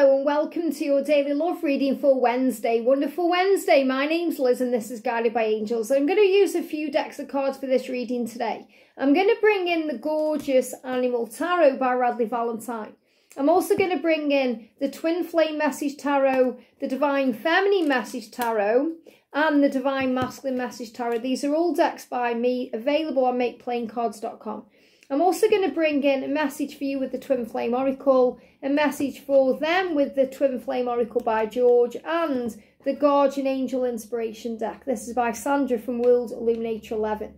Hello and welcome to your daily love reading for Wednesday. Wonderful Wednesday. My name's Liz and this is Guided by Angels. I'm going to use a few decks of cards for this reading today. I'm going to bring in the gorgeous Animal Tarot by Radleigh Valentine. I'm also going to bring in the Twin Flame Message Tarot, the Divine Feminine Message Tarot, and the Divine Masculine Message Tarot. These are all decks by me, available on makeplaincards.com. I'm also going to bring in a message for you with the Twin Flame Oracle, a message for them with the Twin Flame Oracle by George, and the Guardian Angel Inspiration deck. This is by Sandra from World Illuminator 11.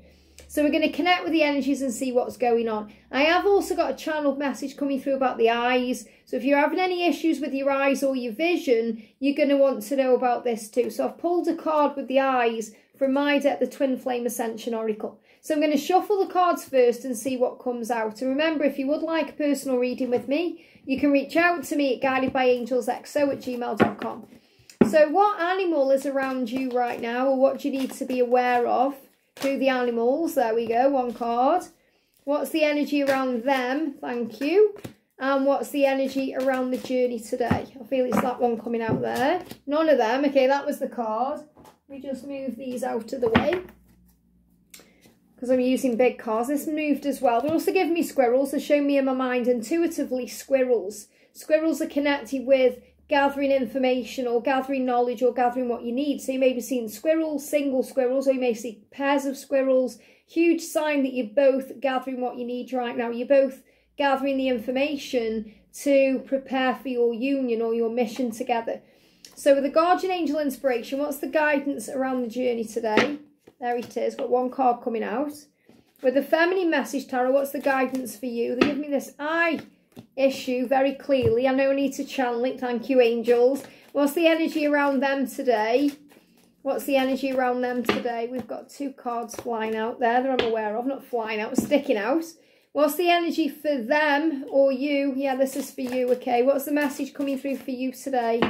So we're going to connect with the energies and see what's going on. I have also got a channeled message coming through about the eyes. So if you're having any issues with your eyes or your vision, you're going to want to know about this too. So I've pulled a card with the eyes from my deck, the Twin Flame Ascension Oracle. So I'm going to shuffle the cards first and see what comes out. And remember, if you would like a personal reading with me, you can reach out to me at guidedbyangelsxo@gmail.com. So what animal is around you right now, or what do you need to be aware of through the animals? There we go, one card. What's the energy around them? Thank you. And what's the energy around the journey today? I feel it's that one coming out there. None of them. Okay, that was the card. Let me just move these out of the way, because I'm using big cards. This moved as well. They're also giving me squirrels. They're showing me in my mind intuitively squirrels. Squirrels are connected with gathering information or gathering knowledge or gathering what you need. So you may be seeing squirrels, single squirrels, or you may see pairs of squirrels. Huge sign that you're both gathering what you need right now. You're both gathering the information to prepare for your union or your mission together. So with the Guardian Angel Inspiration, what's the guidance around the journey today? There it is, got one card coming out. With the Feminine Message Tarot, what's the guidance for you? They give me this eye issue very clearly. I know I need to channel it, thank you angels. What's the energy around them today? What's the energy around them today? We've got two cards flying out there that I'm aware of. Not flying out, sticking out. What's the energy for them or you? Yeah, this is for you, okay. What's the message coming through for you today?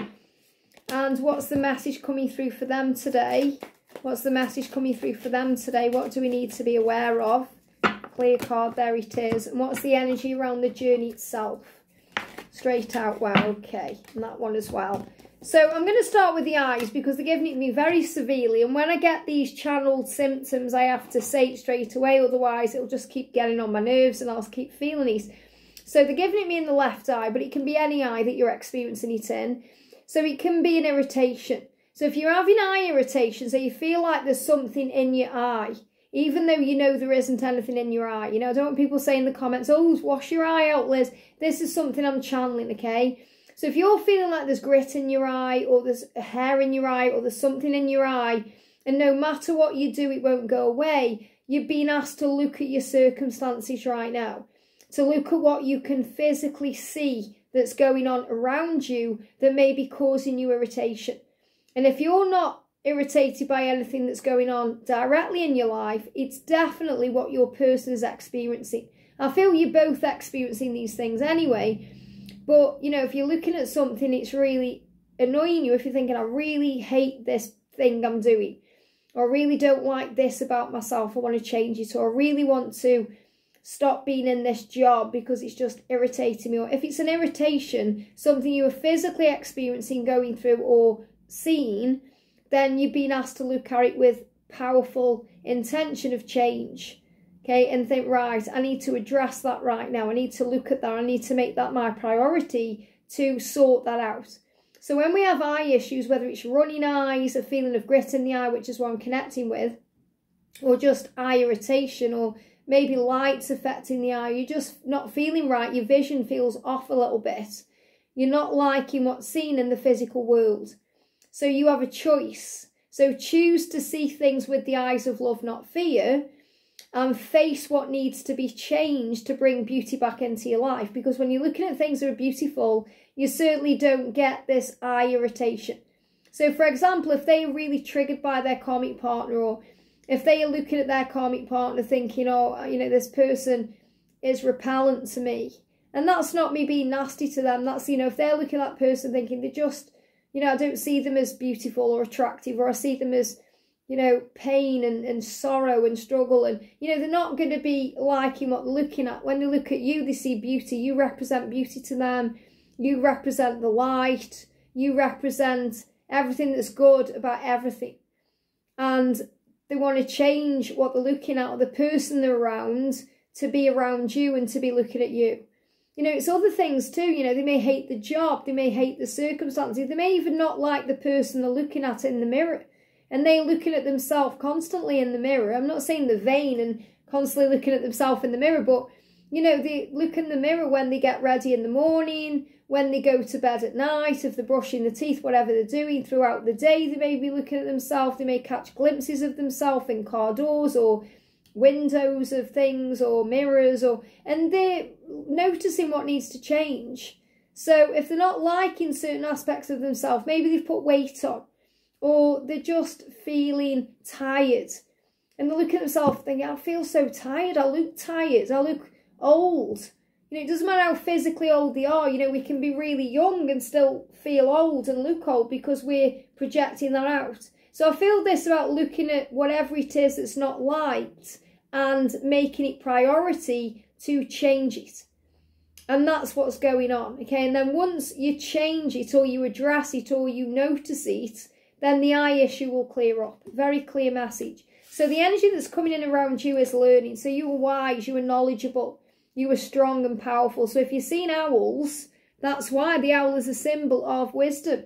And what's the message coming through for them today? What's the message coming through for them today? What do we need to be aware of? Clear card, there it is. And what's the energy around the journey itself? Straight out, wow, okay. And that one as well. So I'm going to start with the eyes because they're giving it me very severely. And when I get these channeled symptoms, I have to say it straight away. Otherwise, it'll just keep getting on my nerves and I'll keep feeling these. So they're giving it me in the left eye, but it can be any eye that you're experiencing it in. So it can be an irritation. So if you're having eye irritation, so you feel like there's something in your eye, even though you know there isn't anything in your eye. You know, I don't want people saying in the comments, oh, wash your eye out, Liz. This is something I'm channeling, okay? So if you're feeling like there's grit in your eye, or there's a hair in your eye, or there's something in your eye, and no matter what you do, it won't go away, you've been asked to look at your circumstances right now. To look at what you can physically see that's going on around you that may be causing you irritation. And if you're not irritated by anything that's going on directly in your life, it's definitely what your person is experiencing. I feel you're both experiencing these things anyway. But, you know, if you're looking at something, it's really annoying you. If you're thinking, I really hate this thing I'm doing, or I really don't like this about myself, I want to change it, or I really want to stop being in this job because it's just irritating me. Or if it's an irritation, something you are physically experiencing, going through, or seeing, then you've been asked to look at it with powerful intention of change, okay, and think, right, I need to address that right now. I need to look at that. I need to make that my priority to sort that out. So when we have eye issues, whether it's running eyes, a feeling of grit in the eye, which is what I'm connecting with, or just eye irritation, or maybe lights affecting the eye, you're just not feeling right, your vision feels off a little bit, you're not liking what's seen in the physical world. So you have a choice. So choose to see things with the eyes of love, not fear, and face what needs to be changed to bring beauty back into your life. Because when you're looking at things that are beautiful, you certainly don't get this eye irritation. So for example, if they are really triggered by their karmic partner, or if they are looking at their karmic partner thinking, oh, you know, this person is repellent to me. And that's not me being nasty to them. That's, you know, if they're looking at that person thinking they're just, you know, I don't see them as beautiful or attractive, or I see them as, you know, pain and sorrow and struggle. And, you know, they're not going to be liking what they're looking at. When they look at you, they see beauty. You represent beauty to them. You represent the light. You represent everything that's good about everything. And they want to change what they're looking at, or the person they're around, to be around you and to be looking at you. You know, it's other things too. You know, they may hate the job. They may hate the circumstances. They may even not like the person they're looking at in the mirror. And they're looking at themselves constantly in the mirror. I'm not saying they're vain and constantly looking at themselves in the mirror, but, you know, they look in the mirror when they get ready in the morning, when they go to bed at night, if they're brushing their teeth, whatever they're doing throughout the day, they may be looking at themselves. They may catch glimpses of themselves in car doors or windows of things or mirrors, and they're noticing what needs to change. So if they're not liking certain aspects of themselves, maybe they've put weight on, or they're just feeling tired, and they're looking at themselves thinking, I feel so tired, I look tired, I look old. You know, it doesn't matter how physically old they are. You know, we can be really young and still feel old and look old because we're projecting that out. So I feel this about looking at whatever it is that's not liked and making it priority to change it. And that's what's going on, okay? And then once you change it or you address it or you notice it, then the eye issue will clear up. Very clear message. So the energy that's coming in around you is learning. So you are wise, you are knowledgeable, you are strong and powerful. So if you've seen owls, that's why the owl is a symbol of wisdom.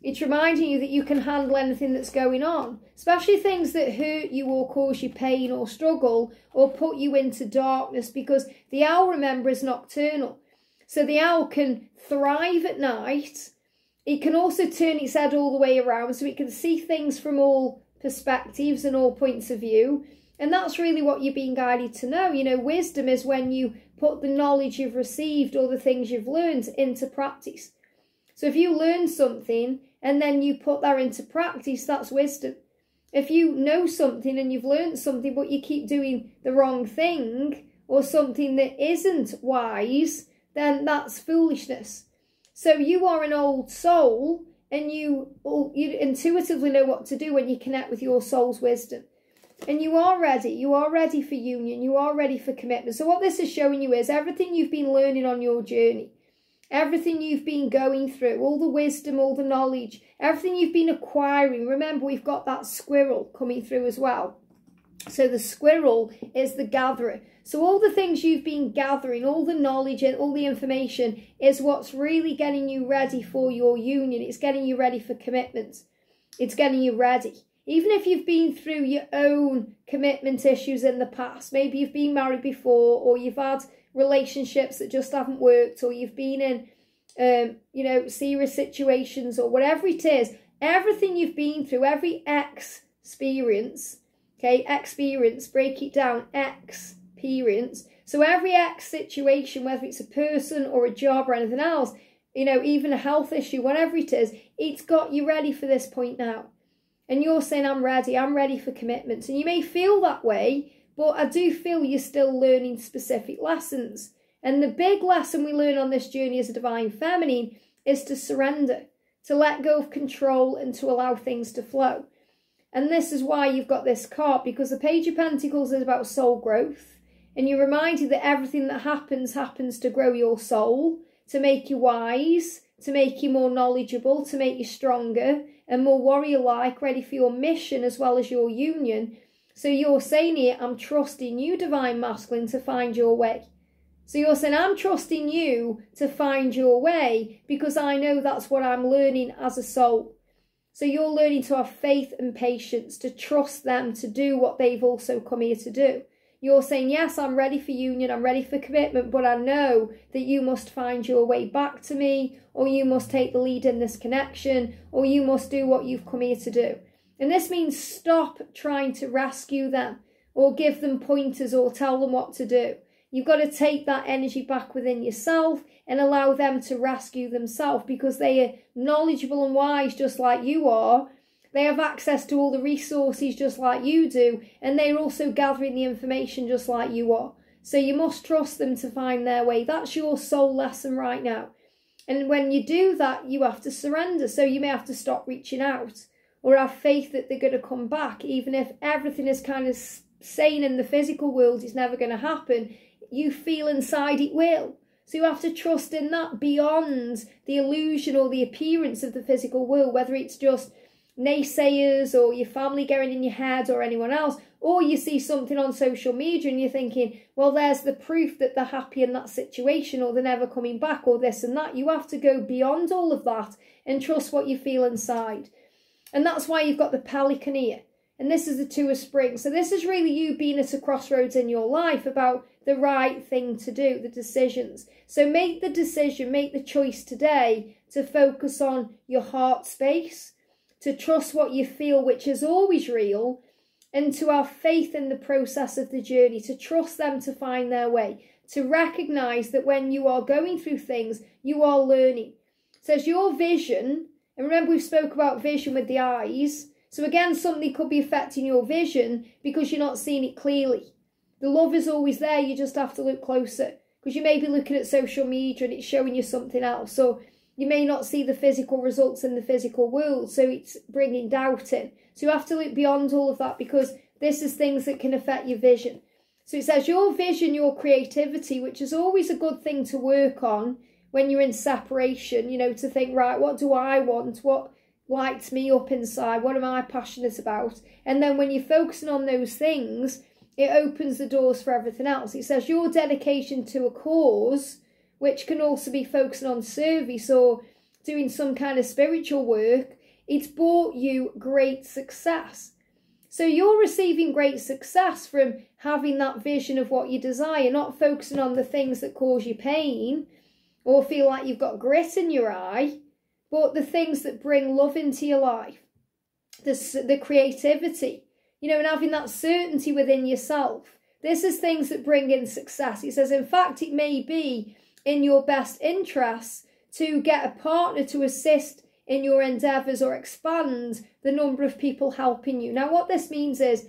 It's reminding you that you can handle anything that's going on, especially things that hurt you or cause you pain or struggle or put you into darkness, because the owl, remember, is nocturnal. So the owl can thrive at night. It can also turn its head all the way around, so it can see things from all perspectives and all points of view. And that's really what you're being guided to know. You know, wisdom is when you put the knowledge you've received or the things you've learned into practice. So if you learn something and then you put that into practice, that's wisdom. If you know something and you've learned something but you keep doing the wrong thing or something that isn't wise, then that's foolishness. So you are an old soul, and you intuitively know what to do when you connect with your soul's wisdom. And you are ready for union, you are ready for commitment. So what this is showing you is everything you've been learning on your journey, everything you've been going through, all the wisdom, all the knowledge, everything you've been acquiring. Remember, we've got that squirrel coming through as well. So the squirrel is the gatherer. So all the things you've been gathering, all the knowledge and all the information is what's really getting you ready for your union. It's getting you ready for commitment. It's getting you ready. Even if you've been through your own commitment issues in the past, maybe you've been married before, or you've had relationships that just haven't worked, or you've been in, you know, serious situations, or whatever it is, everything you've been through, every experience, okay, experience, break it down, experience. So every X situation, whether it's a person or a job or anything else, you know, even a health issue, whatever it is, it's got you ready for this point now. And you're saying, I'm ready for commitments. And you may feel that way, but I do feel you're still learning specific lessons. And the big lesson we learn on this journey as a divine feminine is to surrender, to let go of control and to allow things to flow. And this is why you've got this card, because the Page of Pentacles is about soul growth. And you're reminded that everything that happens to grow your soul, to make you wise, to make you more knowledgeable, to make you stronger and more warrior-like, ready for your mission as well as your union. So you're saying here, I'm trusting you, Divine Masculine, to find your way. So you're saying, I'm trusting you to find your way because I know that's what I'm learning as a soul. So you're learning to have faith and patience, to trust them to do what they've also come here to do. You're saying, yes, I'm ready for union, I'm ready for commitment, but I know that you must find your way back to me, or you must take the lead in this connection, or you must do what you've come here to do. And this means stop trying to rescue them, or give them pointers, or tell them what to do. You've got to take that energy back within yourself and allow them to rescue themselves, because they are knowledgeable and wise just like you are. They have access to all the resources just like you do, and they're also gathering the information just like you are. So you must trust them to find their way. That's your soul lesson right now. And when you do that, you have to surrender. So you may have to stop reaching out, or have faith that they're going to come back, even if everything is kind of saying in the physical world is never going to happen. You feel inside it will. So you have to trust in that beyond the illusion or the appearance of the physical world, whether it's just naysayers or your family getting in your head or anyone else, or you see something on social media and you're thinking, well, there's the proof that they're happy in that situation, or they're never coming back, or this and that. You have to go beyond all of that and trust what you feel inside. And that's why you've got the pelican here. And this is the Two of Spring. So this is really you being at a crossroads in your life about the right thing to do, the decisions. So make the decision, make the choice today to focus on your heart space, to trust what you feel, which is always real, and to have faith in the process of the journey, to trust them to find their way, to recognise that when you are going through things, you are learning. So as your vision, and remember we've spoke about vision with the eyes, so again, something could be affecting your vision because you're not seeing it clearly. The love is always there, you just have to look closer, because you may be looking at social media and it's showing you something else, so you may not see the physical results in the physical world, so it's bringing doubt in. So you have to look beyond all of that, because this is things that can affect your vision. So it says your vision, your creativity, which is always a good thing to work on when you're in separation, you know, to think, right, what do I want? What lights me up inside? What am I passionate about? And then when you're focusing on those things, it opens the doors for everything else. It says your dedication to a cause, which can also be focusing on service or doing some kind of spiritual work, it's brought you great success. So you're receiving great success from having that vision of what you desire, not focusing on the things that cause you pain or feel like you've got grit in your eye, but the things that bring love into your life, the creativity, you know, and having that certainty within yourself. This is things that bring in success. It says, in fact, it may be in your best interests to get a partner to assist in your endeavours or expand the number of people helping you. Now, what this means is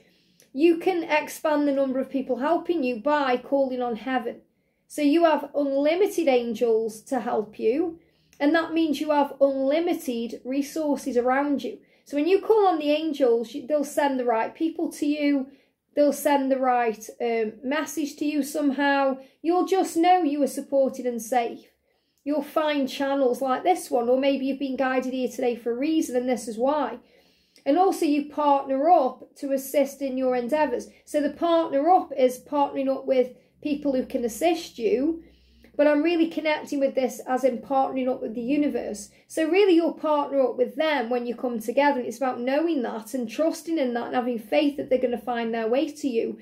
you can expand the number of people helping you by calling on heaven. So you have unlimited angels to help you, and that means you have unlimited resources around you. So when you call on the angels, they'll send the right people to you. They'll send the right message to you somehow. You'll just know you are supported and safe. You'll find channels like this one, or maybe you've been guided here today for a reason and this is why. And also you partner up to assist in your endeavours. So the partner up is partnering up with people who can assist you, but I'm really connecting with this as in partnering up with the universe. So really you'll partner up with them when you come together. It's about knowing that and trusting in that and having faith that they're going to find their way to you.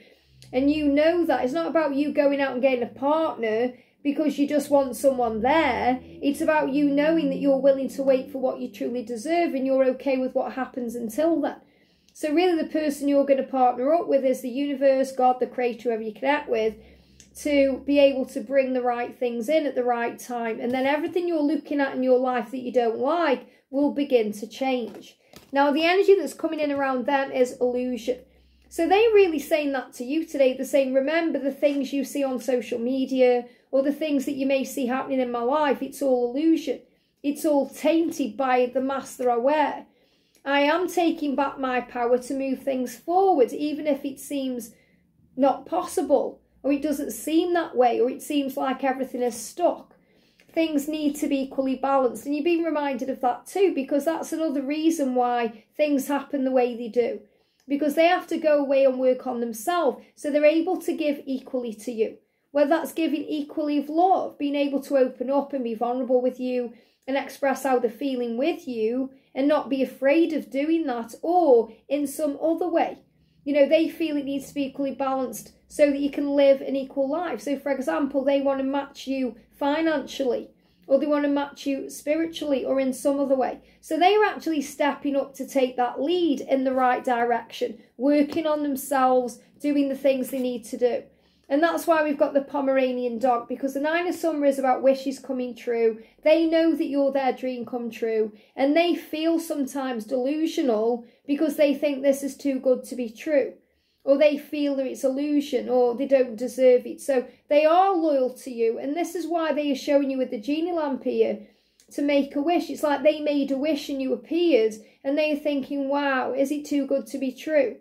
And you know that. It's not about you going out and getting a partner because you just want someone there. It's about you knowing that you're willing to wait for what you truly deserve and you're okay with what happens until then. So really the person you're going to partner up with is the universe, God, the creator, whoever you connect with, to be able to bring the right things in at the right time. And then everything you're looking at in your life that you don't like will begin to change. Now, the energy that's coming in around them is illusion. So they're really saying that to you today. They're saying, remember the things you see on social media or the things that you may see happening in my life, it's all illusion. It's all tainted by the mask that I wear. I am taking back my power to move things forward, even if it seems not possible, or it doesn't seem that way, or it seems like everything is stuck. Things need to be equally balanced. And you're being reminded of that too, because that's another reason why things happen the way they do. Because they have to go away and work on themselves, so they're able to give equally to you. Whether that's giving equally of love, being able to open up and be vulnerable with you and express how they're feeling with you and not be afraid of doing that, or in some other way. You know, they feel it needs to be equally balanced so that you can live an equal life. So, for example, they want to match you financially, or they want to match you spiritually or in some other way. So they are actually stepping up to take that lead in the right direction, working on themselves, doing the things they need to do. And that's why we've got the Pomeranian dog, because the Nine of Summer is about wishes coming true. They know that you're their dream come true, and they feel sometimes delusional because they think this is too good to be true, or they feel that it's illusion, or they don't deserve it. So they are loyal to you, and this is why they are showing you with the genie lamp here to make a wish. It's like they made a wish and you appeared, and they are thinking, wow, is it too good to be true?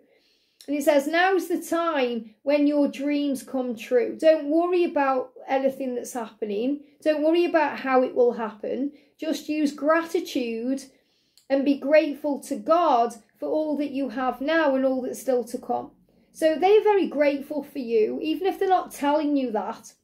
And it says, now's the time when your dreams come true. Don't worry about anything that's happening. Don't worry about how it will happen. Just use gratitude and be grateful to God for all that you have now and all that's still to come. So they're very grateful for you, even if they're not telling you that.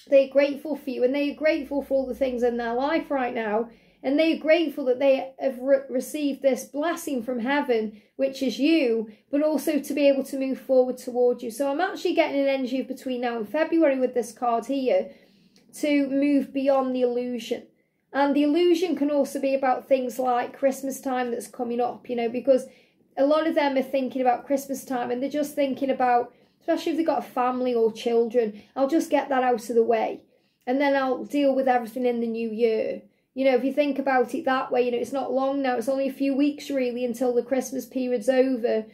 They're grateful for you, and they're grateful for all the things in their life right now. And they're grateful that they have received this blessing from heaven, which is you, but also to be able to move forward toward you. So I'm actually getting an energy of between now and February with this card here to move beyond the illusion. And the illusion can also be about things like Christmas time that's coming up, you know, because a lot of them are thinking about Christmas time and they're just thinking about, especially if they've got a family or children, I'll just get that out of the way and then I'll deal with everything in the new year. You know, if you think about it that way, you know, it's not long now. It's only a few weeks really until the Christmas period's over.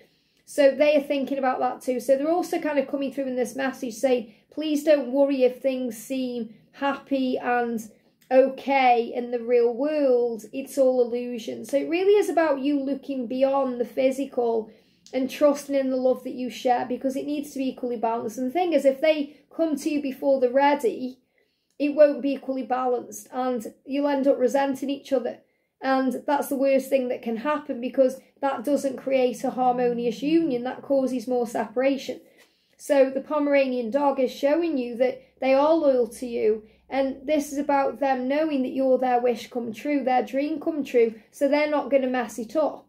So they are thinking about that too. So they're also kind of coming through in this message saying, please don't worry if things seem happy and okay in the real world. It's all illusion. So it really is about you looking beyond the physical and trusting in the love that you share, because it needs to be equally balanced. And the thing is, if they come to you before they're ready, it won't be equally balanced and you'll end up resenting each other. And that's the worst thing that can happen, because that doesn't create a harmonious union. That causes more separation. So the Pomeranian dog is showing you that they are loyal to you. And this is about them knowing that you're their wish come true, their dream come true. So they're not going to mess it up.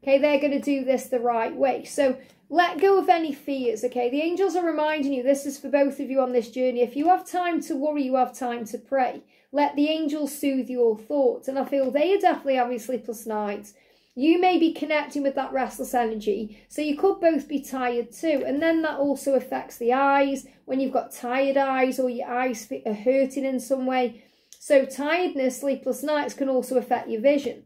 Okay, they're going to do this the right way. So let go of any fears, okay? The angels are reminding you, this is for both of you on this journey. If you have time to worry, you have time to pray. Let the angels soothe your thoughts. And I feel they are definitely having sleepless nights. You may be connecting with that restless energy. So you could both be tired too. And then that also affects the eyes. When you've got tired eyes or your eyes are hurting in some way. So tiredness, sleepless nights can also affect your vision.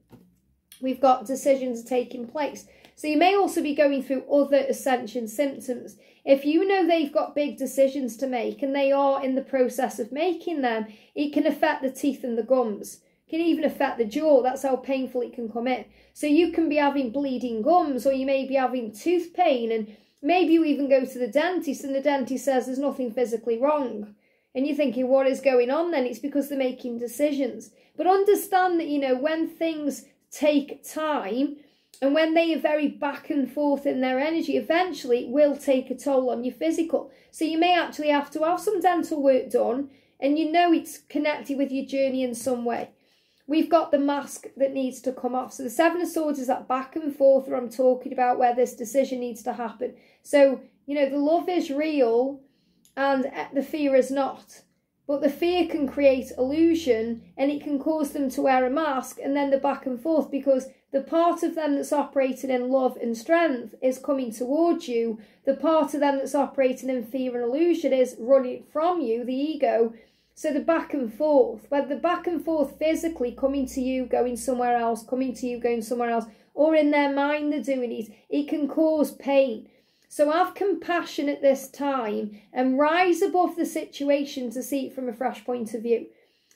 We've got decisions taking place. So you may also be going through other Ascension symptoms. If you know they've got big decisions to make and they are in the process of making them, it can affect the teeth and the gums. It can even affect the jaw. That's how painful it can come in. So you can be having bleeding gums, or you may be having tooth pain, and maybe you even go to the dentist and the dentist says there's nothing physically wrong. And you're thinking, what is going on then? It's because they're making decisions. But understand that, you know, when things take time, and when they are very back and forth in their energy, eventually it will take a toll on your physical. So you may actually have to have some dental work done, and you know it's connected with your journey in some way. We've got the mask that needs to come off. So the Seven of Swords is that back and forth that I'm talking about, where this decision needs to happen. So, you know, the love is real and the fear is not. But the fear can create illusion, and it can cause them to wear a mask, and then the back and forth, because the part of them that's operating in love and strength is coming towards you. The part of them that's operating in fear and illusion is running from you, the ego. So the back and forth, whether the back and forth physically coming to you, going somewhere else, coming to you, going somewhere else, or in their mind they're doing it can cause pain. So have compassion at this time and rise above the situation to see it from a fresh point of view.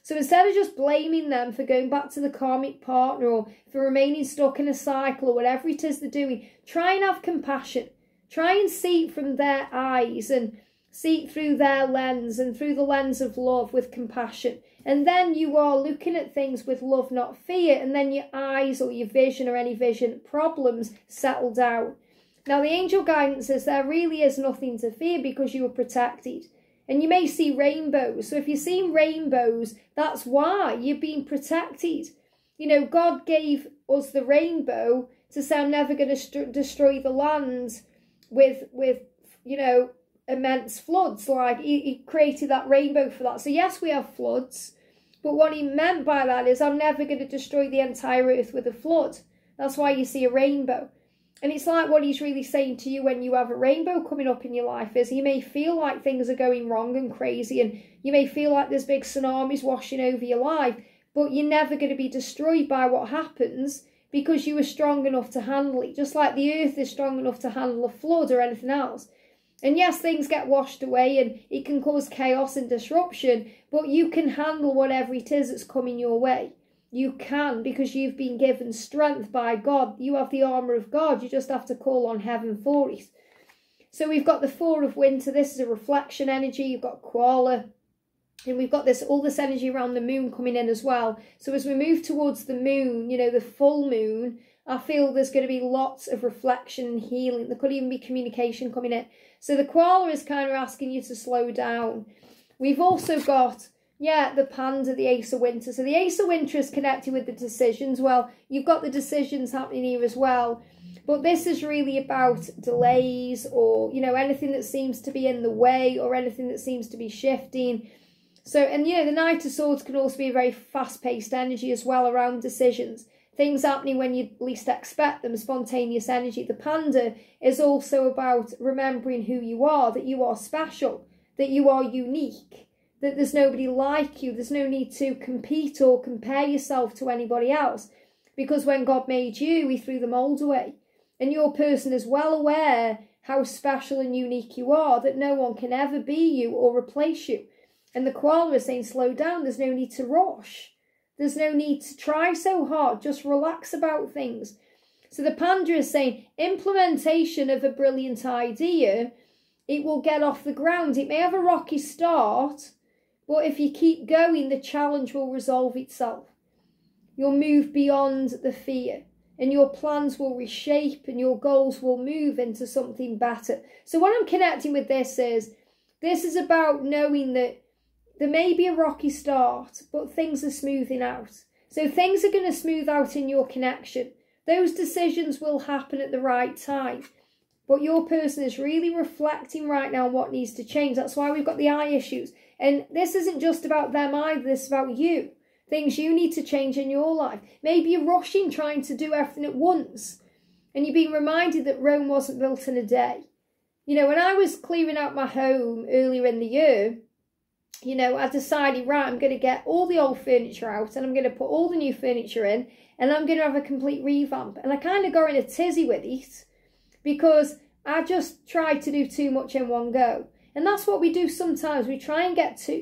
So instead of just blaming them for going back to the karmic partner or for remaining stuck in a cycle or whatever it is they're doing, try and have compassion. Try and see it from their eyes and see it through their lens and through the lens of love with compassion. And then you are looking at things with love, not fear. And then your eyes or your vision or any vision problems settle down. Now, the angel guidance says there really is nothing to fear because you are protected. And you may see rainbows. So if you're seeing rainbows, that's why you're being protected. You know, God gave us the rainbow to say, I'm never going to destroy the land with you know, immense floods. Like, he created that rainbow for that. So yes, we have floods. But what he meant by that is, I'm never going to destroy the entire earth with a flood. That's why you see a rainbow. And it's like what he's really saying to you when you have a rainbow coming up in your life is, you may feel like things are going wrong and crazy, and you may feel like there's big tsunamis washing over your life, but you're never going to be destroyed by what happens because you are strong enough to handle it, just like the earth is strong enough to handle a flood or anything else. And yes, things get washed away and it can cause chaos and disruption, but you can handle whatever it is that's coming your way. You can, because you've been given strength by God. You have the armour of God. You just have to call on heaven for it. So we've got the Four of Winter. This is a reflection energy. You've got koala. And we've got all this energy around the moon coming in as well. So as we move towards the moon, you know, the full moon, I feel there's going to be lots of reflection and healing. There could even be communication coming in. So the koala is kind of asking you to slow down. We've also got, yeah, the panda, the Ace of Winter. So the Ace of Winter is connected with the decisions. Well, you've got the decisions happening here as well. But this is really about delays or, you know, anything that seems to be in the way or anything that seems to be shifting. So, and, you know, the Knight of Swords can also be a very fast-paced energy as well around decisions. Things happening when you least expect them, spontaneous energy. The panda is also about remembering who you are, that you are special, that you are unique, that there's nobody like you. There's no need to compete or compare yourself to anybody else. Because when God made you, he threw the mold away. And your person is well aware how special and unique you are, that no one can ever be you or replace you. And the koala is saying, slow down, there's no need to rush. There's no need to try so hard, just relax about things. So the panda is saying, implementation of a brilliant idea, it will get off the ground. It may have a rocky start, but if you keep going, the challenge will resolve itself. You'll move beyond the fear, and your plans will reshape, and your goals will move into something better. So what I'm connecting with this is about knowing that there may be a rocky start, but things are smoothing out. So things are going to smooth out in your connection. Those decisions will happen at the right time. But your person is really reflecting right now on what needs to change. That's why we've got the eye issues. And this isn't just about them either, this is about you. Things you need to change in your life. Maybe you're rushing, trying to do everything at once. And you're being reminded that Rome wasn't built in a day. You know, when I was clearing out my home earlier in the year, you know, I decided, right, I'm going to get all the old furniture out and I'm going to put all the new furniture in and I'm going to have a complete revamp. And I kind of got in a tizzy with it because I just tried to do too much in one go. And that's what we do sometimes. We try and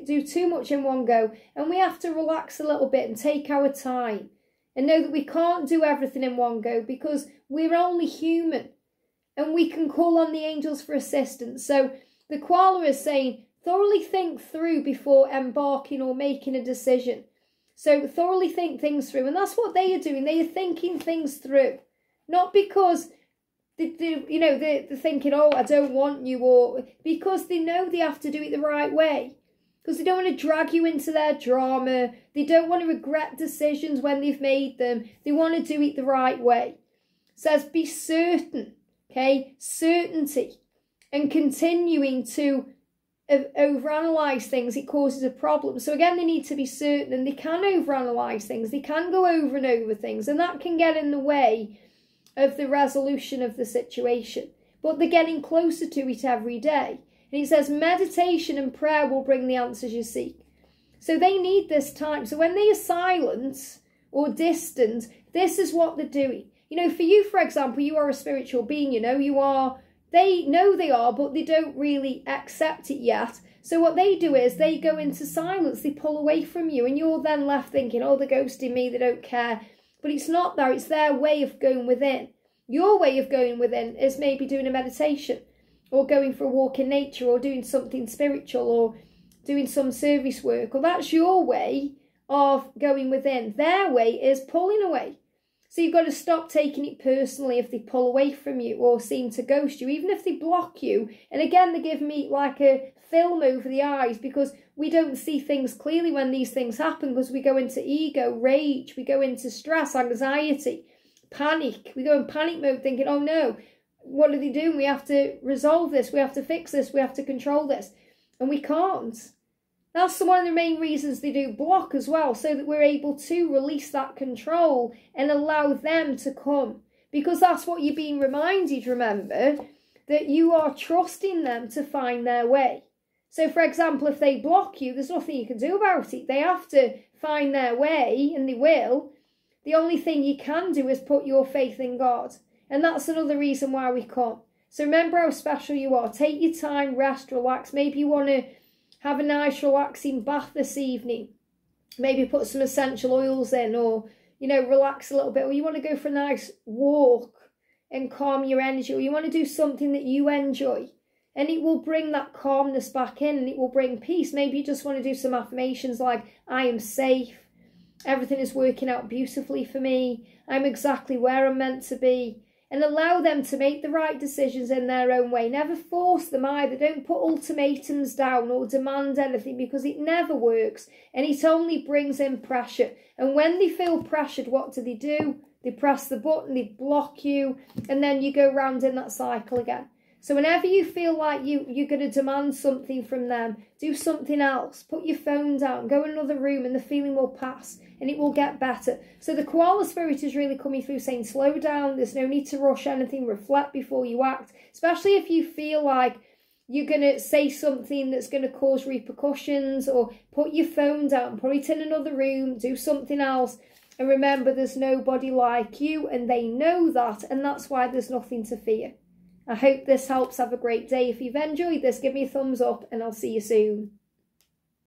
do too much in one go, and we have to relax a little bit and take our time and know that we can't do everything in one go because we're only human and we can call on the angels for assistance. So the koala is saying, thoroughly think through before embarking or making a decision. So thoroughly think things through. And that's what they are doing. They are thinking things through. Not because they're thinking, oh, I don't want you, or because they know they have to do it the right way. Because they don't want to drag you into their drama. They don't want to regret decisions when they've made them. They want to do it the right way. It says be certain, okay? Certainty. And continuing to overanalyze things, it causes a problem. So again, they need to be certain, and they can overanalyze things. They can go over and over things, and that can get in the way of the resolution of the situation. But they're getting closer to it every day. And it says meditation and prayer will bring the answers you seek. So they need this time. So when they are silent or distant, this is what they're doing. You know, for you, for example, you are a spiritual being, you know, you are. They know they are, but they don't really accept it yet. So what they do is they go into silence, they pull away from you, and you're then left thinking, oh, they're ghosting me, they don't care. But it's not there, it's their way of going within. Your way of going within is maybe doing a meditation, or going for a walk in nature, or doing something spiritual, or doing some service work. Or that's your way of going within. Their way is pulling away. So you've got to stop taking it personally if they pull away from you or seem to ghost you, even if they block you. And again, they give me like a film over the eyes because we don't see things clearly when these things happen because we go into ego, rage, we go into stress, anxiety, panic. We go in panic mode thinking, oh no, what are they doing? We have to resolve this, we have to fix this, we have to control this. And we can't. That's one of the main reasons they do block as well, so that we're able to release that control and allow them to come. Because that's what you're being reminded, remember, that you are trusting them to find their way. So, for example, if they block you, there's nothing you can do about it. They have to find their way, and they will. The only thing you can do is put your faith in God. And that's another reason why we come. So remember how special you are. Take your time, rest, relax. Maybe you want to have a nice relaxing bath this evening. Maybe put some essential oils in, or, you know, relax a little bit. Or you want to go for a nice walk and calm your energy. Or you want to do something that you enjoy. and it will bring that calmness back in, and it will bring peace. Maybe you just want to do some affirmations like, I am safe, everything is working out beautifully for me, I'm exactly where I'm meant to be, and allow them to make the right decisions in their own way. Never force them either. Don't put ultimatums down or demand anything, because it never works, and it only brings in pressure. And when they feel pressured, what do? They press the button, they block you, and then you go round in that cycle again. So whenever you feel like you're going to demand something from them, do something else. Put your phone down, go in another room, and the feeling will pass and it will get better. So the koala spirit is really coming through saying, slow down, there's no need to rush anything, reflect before you act, especially if you feel like you're going to say something that's going to cause repercussions, or put your phone down, put it in another room, do something else. And remember, there's nobody like you, and they know that, and that's why there's nothing to fear. I hope this helps. Have a great day. If you've enjoyed this, give me a thumbs up, and I'll see you soon.